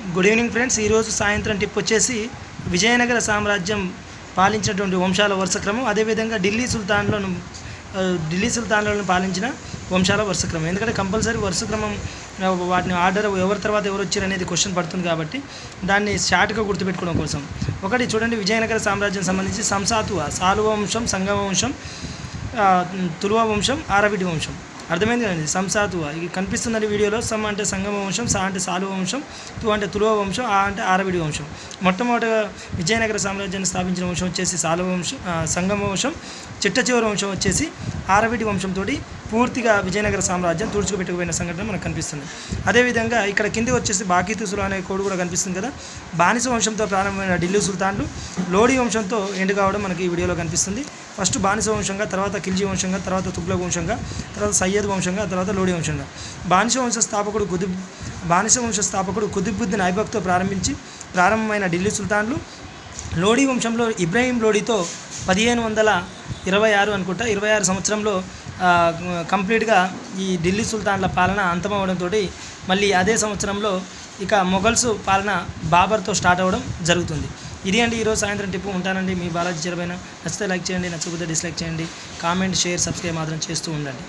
Good evening friends. ఈరోజు సాయంత్రం tip వచ్చేసి విజయనగర సామ్రాజ్యం పాలించినటువంటి వంశాల వరుస క్రమం, అదేవిధంగా ఢిల్లీ సుల్తాన్లను పాలించిన వంశాల వరుస క్రమం. ఎందుకంటే కంపల్సరీ వరుస క్రమం వాటిని ఆర్డర్ ఎవరి తర్వాత ఎవరు వచ్చారు అనేది క్వశ్చన్ పడుతుంది కాబట్టి దాన్ని షార్ట్గా గుర్తుపెట్టుకోవడం కోసం. ఒకటి చూడండి, విజయనగర సామ్రాజ్యం సంబంధించి సంసాతువ, సాలువ వంశం, సంగమ వంశం, తులువ వంశం, ఆరవిడి వంశం. అర్థమైంది కదండి. సంసాతువ ఇది కనిపిస్తుందండి వీడియోలో. సమ్ అంటే సంగమ వంశం, సా అంటే సాలువ వంశం, తు అంటే తులువ వంశం, ఆ అంటే ఆరవిడి వంశం. మొట్టమొదటిగా విజయనగర సామ్రాజ్యాన్ని స్థాపించిన వంశం వచ్చేసి సాలువ వంశం, సంగమ వంశం. చిట్ట చివరి వంశం వచ్చేసి ఆరవిడి వంశంతో పూర్తిగా విజయనగర సామ్రాజ్యం తుడుచుకుపెట్టుకుపోయిన సంఘటన మనకు కనిపిస్తుంది. అదేవిధంగా ఇక్కడ కింది వచ్చేసి బాకీతుసులు అనే కోడ్ కూడా కనిపిస్తుంది కదా. బానిస వంశంతో ప్రారంభమైన ఢిల్లీ సుల్తాన్లు లోడీ వంశంతో ఎండ్ కావడం మనకి ఈ వీడియోలో కనిపిస్తుంది. ఫస్ట్ బానిస వంశంగా, తర్వాత ఖిల్జీ వంశంగా, తర్వాత తుగ్లక్ వంశంగా, తర్వాత సయ్యద్ వంశంగా, తర్వాత లోడీ వంశంగా. బానిస వంశ స్థాపకుడు కుతుబుద్దీన్ ఐబక్తో ప్రారంభమైన ఢిల్లీ సుల్తాన్లు లోడీ వంశంలో ఇబ్రాహీం లోడీతో 1526 అనుకుంటా 26 సంవత్సరంలో కంప్లీట్గా ఈ ఢిల్లీ సుల్తాన్ల పాలన అంతమవడంతో మళ్ళీ అదే సంవత్సరంలో ఇక మొఘల్స్ పాలన బాబర్తో స్టార్ట్ అవ్వడం జరుగుతుంది. ఇది అండి ఈరోజు సాయంత్రం టిప్పు. ఉంటానండి. మీ బాలాజీ చెరపైన నచ్చితే లైక్ చేయండి, నచ్చకపోతే డిస్లైక్ చేయండి. కామెంట్, షేర్, సబ్స్క్రైబ్ మాత్రం చేస్తూ ఉండండి.